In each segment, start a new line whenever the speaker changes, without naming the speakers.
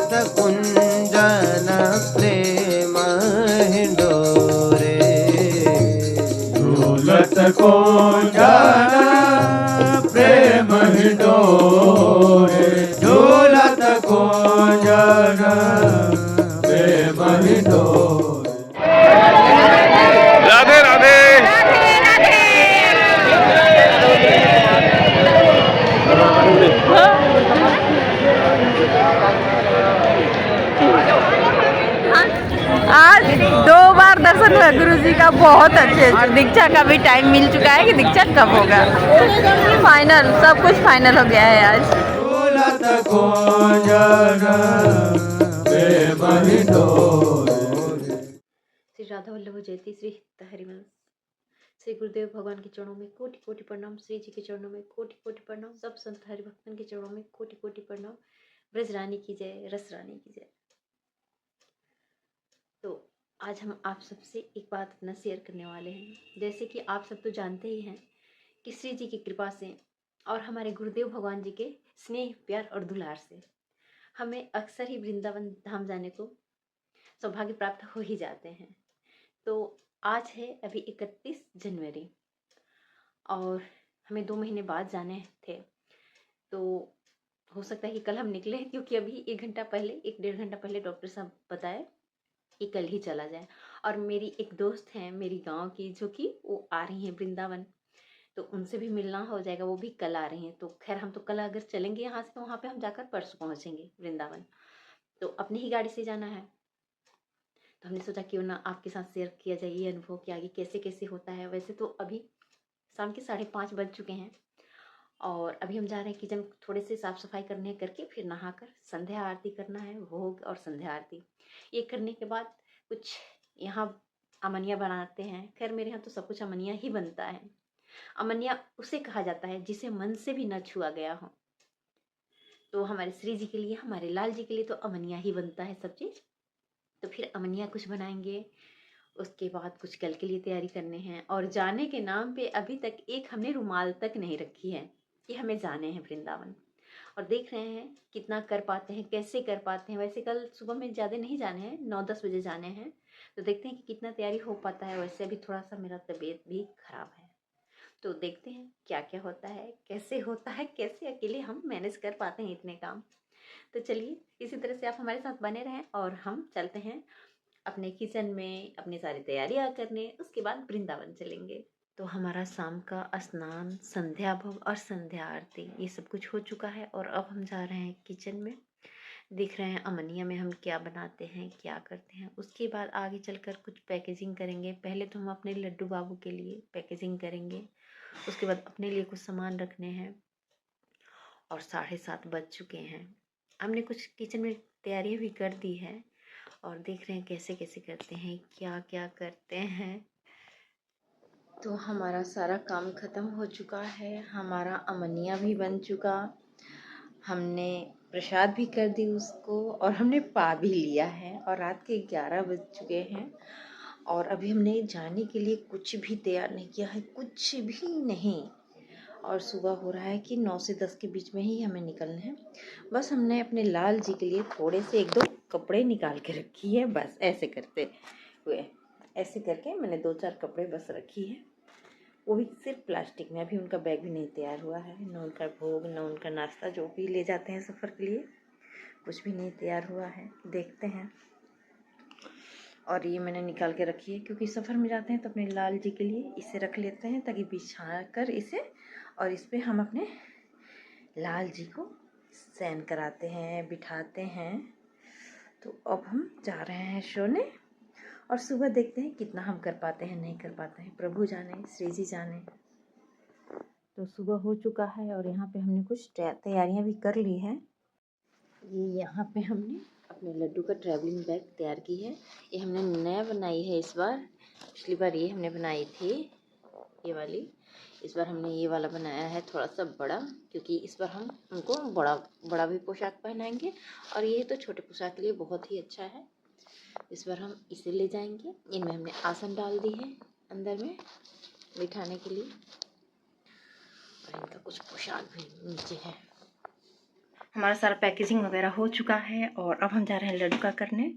कुंजन प्रेम हिंडोरे,
झूलत कुंजन प्रेम हिंडोरे, झूलत कुंजन प्रेम हिंडोरे।
राधे राधे।
आज 2 बार दर्शन हुआ गुरु जी का, बहुत अच्छे। दीक्षा का भी टाइम मिल चुका है कि दीक्षा कब होगा। फाइनल, सब कुछ फाइनल हो गया है आज।
श्री राधा वल्लभ जयती, श्री हरिवंश। श्री गुरुदेव भगवान के चरणों में कोटि कोटि प्रणाम, श्री जी के चरणों में कोटि कोटि प्रणाम, सब संत हरिभक्तन के चरणों में कोटि कोटि प्रणाम। ब्रज रानी की जय, रस रानी की जय। तो आज हम आप सबसे एक बात अपना शेयर करने वाले हैं। जैसे कि आप सब तो जानते ही हैं कि श्री जी की कृपा से और हमारे गुरुदेव भगवान जी के स्नेह प्यार और दुलार से हमें अक्सर ही वृंदावन धाम जाने को सौभाग्य प्राप्त हो ही जाते हैं। तो आज है अभी 31 जनवरी और हमें 2 महीने बाद जाने थे। तो हो सकता है कि कल हम निकले, क्योंकि अभी 1 घंटा पहले, 1-1.5 घंटा पहले डॉक्टर साहब बताए कि कल ही चला जाए। और मेरी एक दोस्त है मेरी गांव की, जो कि वो आ रही हैं वृंदावन, तो उनसे भी मिलना हो जाएगा। वो भी कल आ रही हैं। तो खैर हम तो कल अगर चलेंगे यहाँ से तो वहाँ पे हम जाकर परसों पहुँचेंगे वृंदावन। तो अपनी ही गाड़ी से जाना है। तो हमने सोचा क्यों ना आपके साथ शेयर किया जाए ये अनुभव कि आगे कैसे कैसे होता है। वैसे तो अभी शाम के 5:30 बज चुके हैं और अभी हम जा रहे हैं किचन थोड़े से साफ़ सफाई करने करके फिर नहाकर संध्या आरती करना है, भोग और संध्या आरती। ये करने के बाद कुछ यहाँ अमनिया बनाते हैं। खैर मेरे यहाँ तो सब कुछ अमनिया ही बनता है। अमनिया उसे कहा जाता है जिसे मन से भी न छुआ गया हो। तो हमारे श्री जी के लिए, हमारे लाल जी के लिए तो अमनिया ही बनता है सब चीज़। तो फिर अमनिया कुछ बनाएंगे, उसके बाद कुछ कल के लिए तैयारी करने हैं। और जाने के नाम पे अभी तक एक हमने रुमाल तक नहीं रखी है कि हमें जाने हैं वृंदावन। और देख रहे हैं कितना कर पाते हैं, कैसे कर पाते हैं। वैसे कल सुबह में ज़्यादा नहीं जाने हैं, 9-10 बजे जाने हैं। तो देखते हैं कि कितना तैयारी हो पाता है। वैसे अभी थोड़ा सा मेरा तबीयत भी ख़राब है, तो देखते हैं क्या क्या होता है, कैसे होता है, कैसे अकेले हम मैनेज कर पाते हैं इतने काम। तो चलिए इसी तरह से आप हमारे साथ बने रहें और हम चलते हैं अपने किचन में अपनी सारी तैयारियां करने। उसके बाद वृंदावन चलेंगे। तो हमारा शाम का स्नान, संध्या भोग और संध्या आरती ये सब कुछ हो चुका है और अब हम जा रहे हैं किचन में। देख रहे हैं अमनिया में हम क्या बनाते हैं, क्या करते हैं। उसके बाद आगे चलकर कुछ पैकेजिंग करेंगे। पहले तो हम अपने लड्डू बाबू के लिए पैकेजिंग करेंगे, उसके बाद अपने लिए कुछ सामान रखने हैं। और 7:30 बज चुके हैं। हमने कुछ किचन में तैयारियां भी कर दी है और देख रहे हैं कैसे कैसे करते हैं, क्या क्या करते हैं। तो हमारा सारा काम ख़त्म हो चुका है। हमारा अमनिया भी बन चुका, हमने प्रसाद भी कर दी उसको और हमने पा भी लिया है। और रात के 11 बज चुके हैं और अभी हमने जाने के लिए कुछ भी तैयार नहीं किया है, कुछ भी नहीं। और सुबह हो रहा है कि 9 से 10 के बीच में ही हमें निकलना है। बस हमने अपने लाल जी के लिए थोड़े से 1-2 कपड़े निकाल के रखी है। बस ऐसे करते हुए, ऐसे करके मैंने 2-4 कपड़े बस रखी है, वो भी सिर्फ प्लास्टिक में। अभी उनका बैग भी नहीं तैयार हुआ है, न उनका भोग, न उनका नाश्ता जो भी ले जाते हैं सफ़र के लिए, कुछ भी नहीं तैयार हुआ है। देखते हैं। और ये मैंने निकाल के रखी है क्योंकि सफ़र में जाते हैं तो अपने लाल जी के लिए इसे रख लेते हैं ताकि बिछा कर इसे, और इस पे हम अपने लाल जी को सैन कराते हैं, बिठाते हैं। तो अब हम जा रहे हैं सोने और सुबह देखते हैं कितना हम कर पाते हैं, नहीं कर पाते हैं। प्रभु जाने, श्री जी जाने। तो सुबह हो चुका है और यहाँ पे हमने कुछ तैयारियाँ भी कर ली है। ये यहाँ पे हमने अपने लड्डू का ट्रैवलिंग बैग तैयार की है। ये हमने नया बनाई है इस बार। पिछली बार ये हमने बनाई थी ये वाली, इस बार हमने ये वाला बनाया है थोड़ा सा बड़ा, क्योंकि इस बार हम उनको बड़ा भी पोशाक पहनाएंगे और ये तो छोटे पोशाक के लिए बहुत ही अच्छा है। इस बार हम इसे ले जाएंगे। इनमें हमने आसन डाल दी है अंदर में बिठाने के लिए, और इनका कुछ पोशाक भी नीचे है।
हमारा सारा पैकेजिंग वगैरह हो चुका है और अब हम जा रहे हैं लड्डू का करने।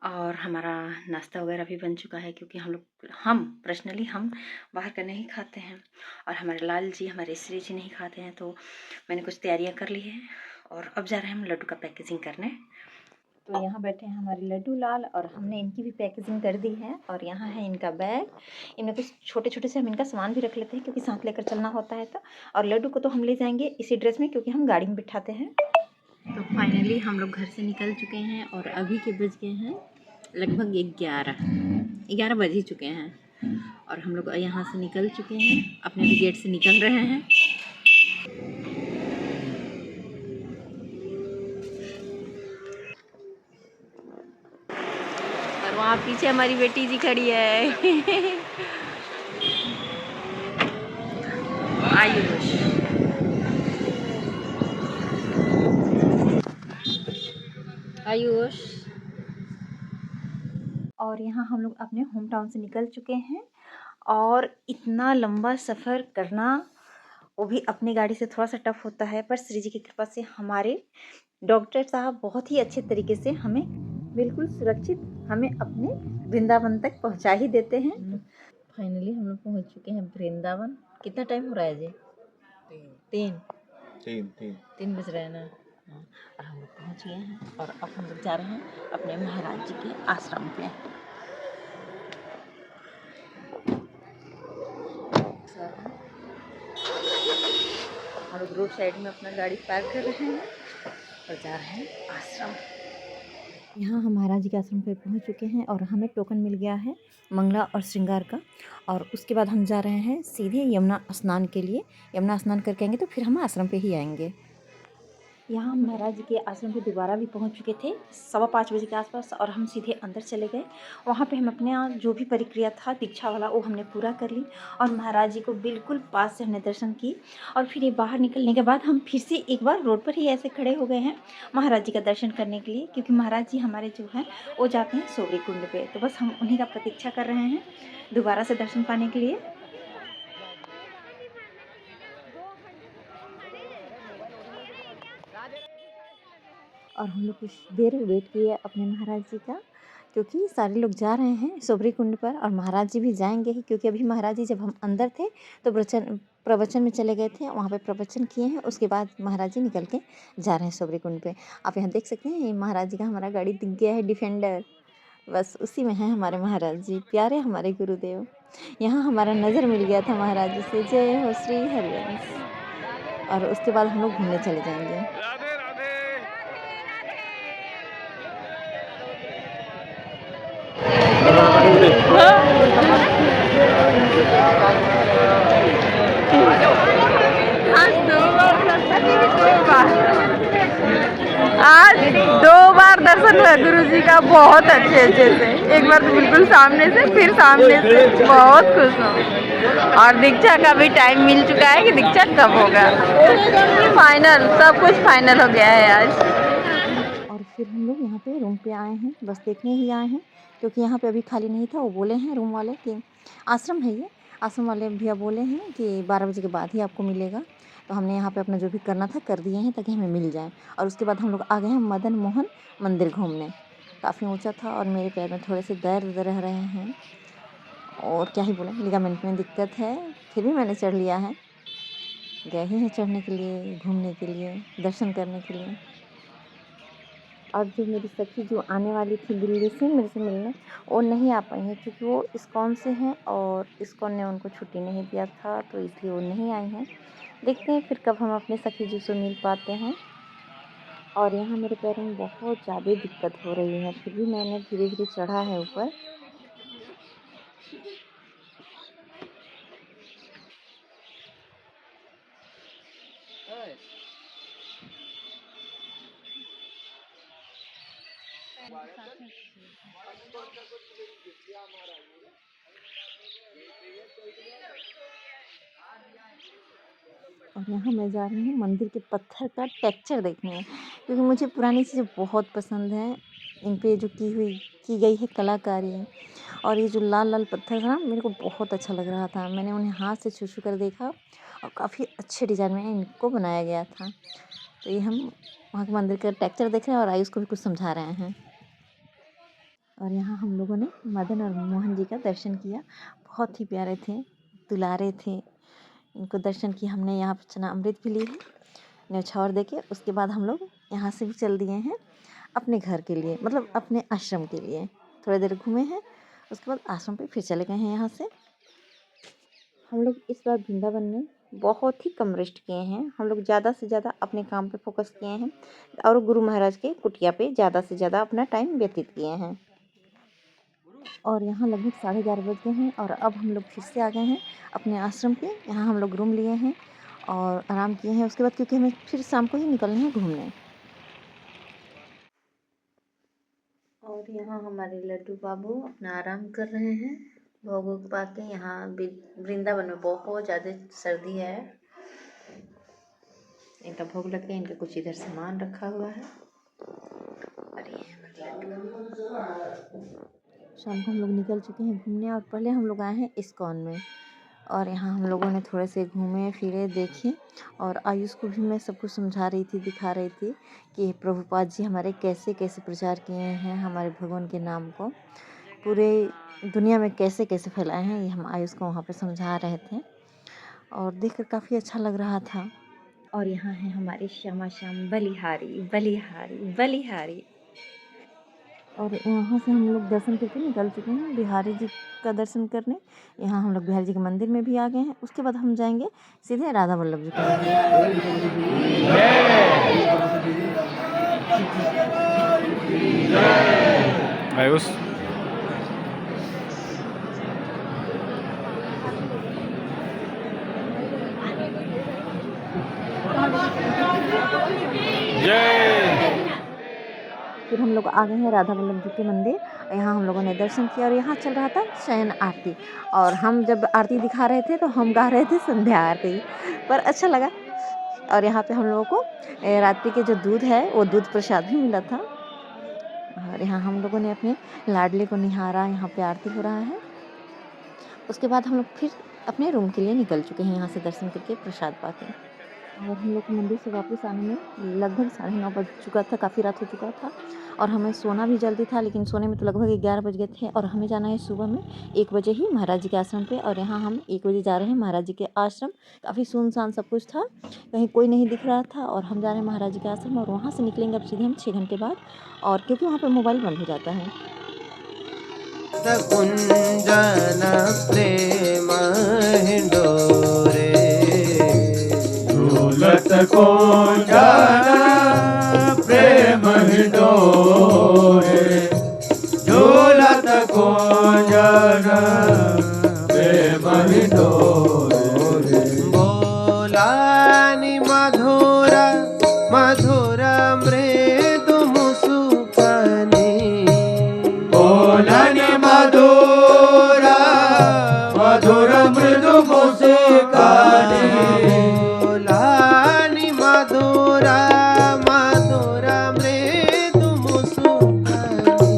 और हमारा नाश्ता वगैरह भी बन चुका है, क्योंकि हम पर्सनली हम बाहर का नहीं खाते हैं और हमारे लाल जी, हमारे श्री जी नहीं खाते हैं। तो मैंने कुछ तैयारियां कर ली है और अब जा रहे हैं हम लड्डू का पैकेजिंग करने। तो यहाँ बैठे हैं हमारे लड्डू लाल और हमने इनकी भी पैकेजिंग कर दी है। और यहाँ है इनका बैग, इनमें कुछ छोटे छोटे से हम इनका सामान भी रख लेते हैं, क्योंकि साथ लेकर चलना होता है। तो और लड्डू को तो हम ले जाएंगे इसी ड्रेस में, क्योंकि हम गाड़ी में बिठाते हैं। तो फाइनली हम लोग घर से निकल चुके हैं और अभी के बज गए हैं लगभग 11 बज ही चुके हैं और हम लोग यहाँ से निकल चुके हैं, अपने भी गेट से निकल रहे हैं। और वहाँ पीछे हमारी बेटी जी खड़ी है। आयुष, आयुष। और यहाँ हम लोग अपने होम टाउन से निकल चुके हैं और इतना लंबा सफ़र करना, वो भी अपनी गाड़ी से, थोड़ा सा टफ होता है। पर श्री जी की कृपा से हमारे डॉक्टर साहब बहुत ही अच्छे तरीके से हमें बिल्कुल सुरक्षित हमें अपने वृंदावन तक पहुंचा ही देते हैं। फाइनली हम लोग पहुंच चुके हैं वृंदावन। कितना टाइम हो रहा है जी? 3 बज रहे हैं ना। और हम लोग पहुंच गए हैं और अब हम लोग जा रहे हैं अपने महाराज जी के आश्रम पे। हम लोग रोड साइड में अपना गाड़ी पार्क कर रहे हैं और जा रहे हैं आश्रम। यहाँ हम महाराज जी के आश्रम पे पहुँच चुके हैं और हमें टोकन मिल गया है मंगला और श्रृंगार का। और उसके बाद हम जा रहे हैं सीधे यमुना स्नान के लिए। यमुना स्नान करके आएंगे तो फिर हम आश्रम पे ही आएंगे। यहाँ हम महाराज जी के आश्रम पे दोबारा भी पहुँच चुके थे 5:15 बजे के आसपास और हम सीधे अंदर चले गए। वहाँ पे हम अपने जो भी प्रक्रिया था दीक्षा वाला वो हमने पूरा कर ली और महाराज जी को बिल्कुल पास से हमने दर्शन की। और फिर ये बाहर निकलने के बाद हम फिर से एक बार रोड पर ही ऐसे खड़े हो गए हैं महाराज जी का दर्शन करने के लिए, क्योंकि महाराज जी हमारे जो हैं वो जाते हैं सोबरी कुंड पे। तो बस हम उन्हीं का प्रतीक्षा कर रहे हैं दोबारा से दर्शन पाने के लिए। और हम लोग कुछ देर वेट किए अपने महाराज जी का, क्योंकि सारे लोग जा रहे हैं सोबरी कुंड पर और महाराज जी भी जाएंगे ही। क्योंकि अभी महाराज जी जब हम अंदर थे तो प्रवचन में चले गए थे, वहाँ पे प्रवचन किए हैं। उसके बाद महाराज जी निकल के जा रहे हैं सोबरी कुंड पे। आप यहाँ देख सकते हैं ये महाराज जी का हमारा गाड़ी दिख गया है, डिफेंडर। बस उसी में है हमारे महाराज जी, प्यारे हमारे गुरुदेव। यहाँ हमारा नज़र मिल गया था महाराज जी से। जय हो श्री हरिवंश। और उसके बाद हम लोग घूमने चले जाएंगे। आज 2 बार दर्शन हुआ गुरु जी का, बहुत अच्छे से। एक बार तो बिल्कुल सामने से, फिर सामने से। बहुत खुश हूँ। और दीक्षा का भी टाइम मिल चुका है कि दीक्षा कब होगा। फाइनल, सब कुछ फाइनल हो गया है आज। और फिर हम लोग यहाँ पे रूम पे आए हैं, बस देखने ही आए हैं, क्योंकि यहाँ पे अभी खाली नहीं था। वो बोले हैं रूम वाले कि आश्रम है ये, आश्रम वाले भैया बोले हैं कि 12 बजे के बाद ही आपको मिलेगा। तो हमने यहाँ पे अपना जो भी करना था कर दिए हैं ताकि हमें मिल जाए। और उसके बाद हम लोग आ गए हैं मदन मोहन मंदिर घूमने। काफ़ी ऊंचा था और मेरे पैर में थोड़े से दर्द रह रहे हैं और क्या ही बोलें, लिगामेंट में दिक्कत है। फिर भी मैंने चढ़ लिया है। गए ही हैं चढ़ने के लिए, घूमने के लिए, दर्शन करने के लिए। और जो मेरी सखी जो आने वाली थी दिल्ली से मेरे से मिलने, वो नहीं आ पाई हैं, क्योंकि वो इस्कॉन से हैं और इस्कॉन ने उनको छुट्टी नहीं दिया था, तो इसलिए वो नहीं आई हैं। देखते हैं फिर कब हम अपने सखी जी से मिल पाते हैं। और यहाँ मेरे पैरों में बहुत ज़्यादा दिक्कत हो रही है, फिर भी मैंने धीरे धीरे चढ़ा है ऊपर। और यहाँ मैं जा रही हूँ मंदिर के पत्थर का टेक्सचर देखने, क्योंकि मुझे पुरानी चीज़ें बहुत पसंद हैं। इन पे जो की गई है कलाकारी, और ये जो लाल लाल पत्थर था मेरे को बहुत अच्छा लग रहा था। मैंने उन्हें हाथ से छू कर देखा और काफ़ी अच्छे डिज़ाइन में इनको बनाया गया था। तो ये हम
वहाँ के मंदिर का टेक्चर देख रहे हैं और आयुष को भी कुछ समझा रहे हैं। और यहाँ हम लोगों ने मदन और मोहन जी का दर्शन किया। बहुत ही प्यारे थे, दुलारे थे। इनको दर्शन किया हमने। यहाँ पर चना अमृत भी ली है न्यौछावर देके। उसके बाद हम लोग यहाँ से भी चल दिए हैं अपने घर के लिए, मतलब अपने आश्रम के लिए। थोड़ी देर घूमे हैं, उसके बाद आश्रम पे फिर चले गए हैं। यहाँ से हम लोग इस बार वृंदावन में बहुत ही कम रेस्ट किए हैं। हम लोग ज़्यादा से ज़्यादा अपने काम पे फोकस किए हैं और गुरु महाराज के कुटिया पे ज़्यादा से ज़्यादा अपना टाइम व्यतीत किए हैं। और यहाँ लगभग 11:30 बज गए हैं और अब हम लोग फिर से आ गए हैं अपने आश्रम पे। यहाँ हम लोग रूम लिए हैं और आराम किए हैं। उसके बाद क्योंकि हमें फिर शाम को ही निकलना है घूमने। और यहाँ हमारे लड्डू बाबू अपना आराम कर रहे हैं भोग वोग पा के। यहाँ वृंदावन में बहुत ज़्यादा सर्दी है। इनका भोग लग गया। इनका कुछ इधर सामान रखा हुआ है। और ये हमारे लड्डू। शाम को हम लोग निकल चुके हैं घूमने और पहले हम लोग आए हैं इस्कॉन में। और यहाँ हम लोगों ने थोड़े से घूमे फिरे देखे। और आयुष को भी मैं सब कुछ समझा रही थी, दिखा रही थी कि प्रभुपाद जी हमारे कैसे कैसे प्रचार किए हैं हमारे भगवान के नाम को पूरे दुनिया में कैसे कैसे फैलाए हैं। ये हम आयुष को वहाँ पे समझा रहे थे और देखकर काफ़ी अच्छा लग रहा था। और यहाँ है हमारे श्यामा श्याम बलिहारी बलिहारी बलिहारी। और यहाँ से हम लोग दर्शन करके निकल चुके हैं बिहारी जी का दर्शन करने। यहाँ हम लोग बिहारी जी के मंदिर में भी आ गए हैं। उसके बाद हम जाएंगे सीधे राधा वल्लभ जी के मंदिर।
आयुष
फिर हम लोग आ गए हैं राधा वल्लभ जी के मंदिर। यहाँ हम लोगों ने दर्शन किया और यहाँ चल रहा था शयन आरती। और हम जब आरती दिखा रहे थे तो हम गा रहे थे संध्या आरती, पर अच्छा लगा। और यहाँ पे हम लोगों को रात्रि के जो दूध है वो दूध प्रसाद भी मिला था। और यहाँ हम लोगों ने अपने लाडले को निहारा। यहाँ पे आरती हो रहा है। उसके बाद हम लोग फिर अपने रूम के लिए निकल चुके हैं यहाँ से दर्शन करके प्रसाद पाके। और हम लोग को मंदिर से वापस आने में लगभग 9:30 बज चुका था। काफ़ी रात हो चुका था और हमें सोना भी जल्दी था, लेकिन सोने में तो लगभग 11 बज गए थे। और हमें जाना है सुबह में 1 बजे ही महाराज जी के आश्रम पे। और यहाँ हम 1 बजे जा रहे हैं महाराज जी के आश्रम। काफ़ी सुनसान सब कुछ था, कहीं कोई नहीं दिख रहा था। और हम जा रहे हैं महाराज जी के आश्रम और वहाँ से निकलेंगे अब सीधे हम 6 घंटे बाद। और क्योंकि वहाँ पर मोबाइल बंद हो जाता है।
कुंजन प्रेम हिंडोरे
झूलत कुंजन प्रेम हिंडोरे झूलत कुंजन प्रेम हिंडोरे
बोलानी मधुर मधुर मृदु मुसुकनी
बोलनि मधुर मधुर मृदु मुस्कानी
बोलानी मधुर मधुर मृदु मुसुकनी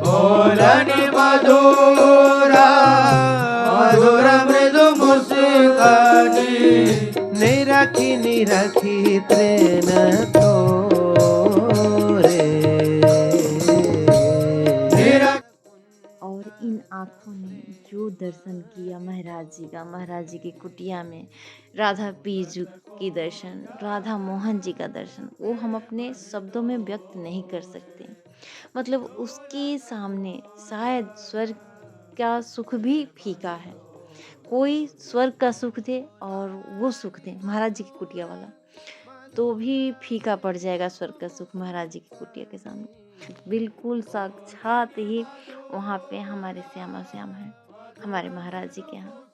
बोलनि मधुर मधुर मृदु मुस्कानी
निरखी निरखी तृण तोरे
और इन आँखों ने जो दर्शन किया महाराज जी का, महाराज जी की कुटिया में राधा बीजू की दर्शन, राधा मोहन जी का दर्शन, वो हम अपने शब्दों में व्यक्त नहीं कर सकते। मतलब उसके सामने शायद स्वर्ग का सुख भी फीका है। कोई स्वर्ग का सुख दे और वो सुख दे महाराज जी की कुटिया वाला, तो भी फीका पड़ जाएगा स्वर्ग का सुख महाराज जी की कुटिया के सामने। बिल्कुल साक्षात ही वहाँ पे हमारे श्यामा श्याम है, हमारे महाराज जी के यहाँ।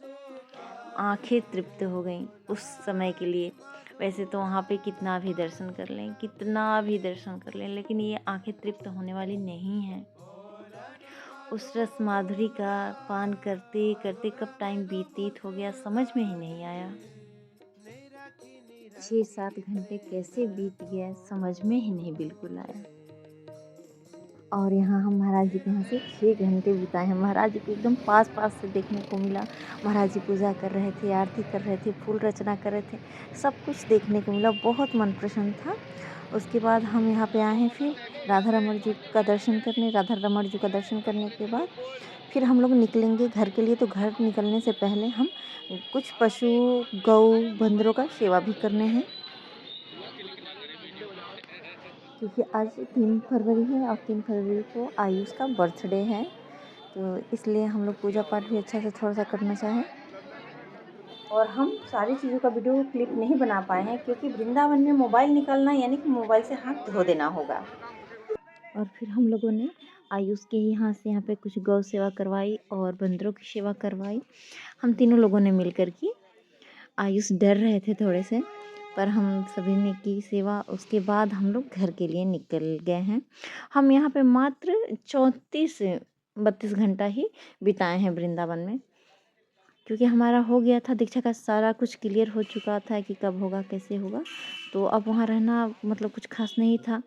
आंखें तृप्त हो गईं उस समय के लिए। वैसे तो वहाँ पे कितना भी दर्शन कर लें, कितना भी दर्शन कर लें, लेकिन ये आंखें तृप्त होने वाली नहीं हैं। उस रस माधुरी का पान करते करते कब टाइम व्यतीत हो गया समझ में ही नहीं आया। 6-7 घंटे कैसे बीत गया समझ में ही नहीं बिल्कुल आया। और यहाँ हम महाराज जी के यहाँ से 6 घंटे बिताए हैं। महाराज जी को एकदम पास पास से देखने को मिला। महाराज जी पूजा कर रहे थे, आरती कर रहे थे, फूल रचना कर रहे थे, सब कुछ देखने को मिला, बहुत मन प्रसन्न था। उसके बाद हम यहाँ पे आए हैं फिर राधा रमण जी का दर्शन करने। राधा रमण जी का दर्शन करने के बाद फिर हम लोग निकलेंगे घर के लिए। तो घर निकलने से पहले हम कुछ पशु, गौ, बंदरों का सेवा भी करने हैं, क्योंकि आज 3 फरवरी है और 3 फरवरी को आयुष का बर्थडे है। तो इसलिए हम लोग पूजा पाठ भी अच्छा से थोड़ा सा करना चाहें। और हम सारी चीज़ों का वीडियो क्लिप नहीं बना पाए हैं, क्योंकि वृंदावन में मोबाइल निकालना यानी कि मोबाइल से हाथ धो देना होगा। और फिर हम लोगों ने आयुष के यहाँ से यहाँ पे कुछ गौ सेवा करवाई और बंदरों की सेवा करवाई। हम तीनों लोगों ने मिल कर के। आयुष डर रहे थे थोड़े से, पर हम सभी ने की सेवा। उसके बाद हम लोग घर के लिए निकल गए हैं। हम यहाँ पे मात्र 34-32 घंटा ही बिताए हैं वृंदावन में, क्योंकि हमारा हो गया था दीक्षा का सारा कुछ क्लियर हो चुका था कि कब होगा कैसे होगा। तो अब वहाँ रहना मतलब कुछ खास नहीं था,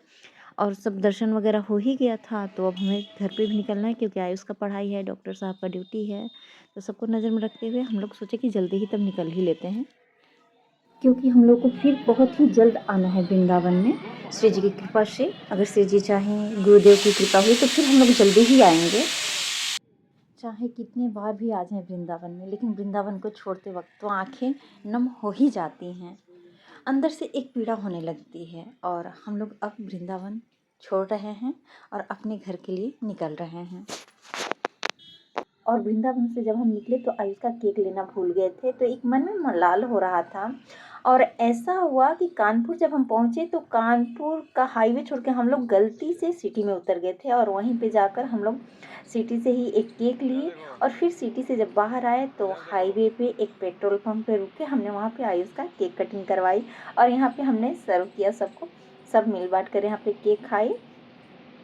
और सब दर्शन वगैरह हो ही गया था। तो अब हमें घर पे भी निकलना है, क्योंकि आयुष का पढ़ाई है, डॉक्टर साहब का ड्यूटी है। तो सबको नज़र में रखते हुए हम लोग सोचे कि जल्दी ही तब निकल ही लेते हैं, क्योंकि हम लोग को फिर बहुत ही जल्द आना है वृंदावन में। श्री जी की कृपा से, अगर श्री जी चाहें, गुरुदेव की कृपा हुई, तो फिर हम लोग जल्दी ही आएंगे। चाहे कितने बार भी आ जाएं वृंदावन में, लेकिन वृंदावन को छोड़ते वक्त तो आंखें नम हो ही जाती हैं, अंदर से एक पीड़ा होने लगती है। और हम लोग अब वृंदावन छोड़ रहे हैं और अपने घर के लिए निकल रहे हैं। और वृंदावन से जब हम निकले तो आयुष का केक लेना भूल गए थे, तो एक मन में मलाल हो रहा था। और ऐसा हुआ कि कानपुर जब हम पहुँचे तो कानपुर का हाईवे छोड़ के हम लोग गलती से सिटी में उतर गए थे, और वहीं पे जाकर हम लोग सिटी से ही एक केक लिए। और फिर सिटी से जब बाहर आए तो हाईवे पे एक पेट्रोल पंप पे रुक के हमने वहाँ पे आयुष का केक कटिंग करवाई, और यहाँ पे हमने सर्व किया सबको। सब मिल बांट कर यहाँ पे केक खाए।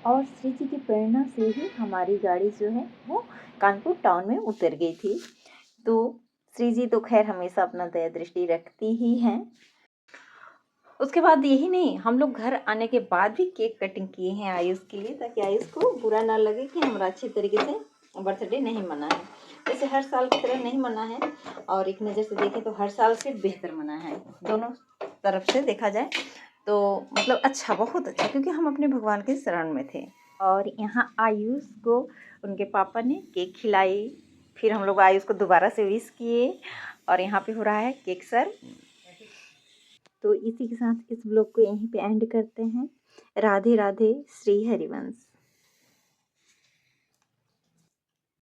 और श्री जी की प्रेरणा से ही हमारी गाड़ी जो है वो कानपुर टाउन में उतर गई थी। तो श्री जी तो खैर हमेशा अपना दया दृष्टि रखती ही हैं। उसके बाद यही नहीं, हम लोग घर आने के बाद भी केक कटिंग किए हैं आयुष के लिए, ताकि आयुष को बुरा ना लगे कि हमारा अच्छे तरीके से बर्थडे नहीं मना है। जैसे हर साल की तरह नहीं मना है, और एक नज़र से देखें तो हर साल से बेहतर मना है। दोनों तरफ से देखा जाए तो मतलब अच्छा, बहुत अच्छा, क्योंकि हम अपने भगवान के शरण में थे। और यहाँ आयुष को उनके पापा ने केक खिलाई। फिर हम लोग आयुष को दोबारा से विश किए, और यहाँ पे हो रहा है केक सर्व। तो इसी के साथ इस ब्लॉग को यहीं पे एंड करते हैं। राधे राधे, श्री हरिवंश।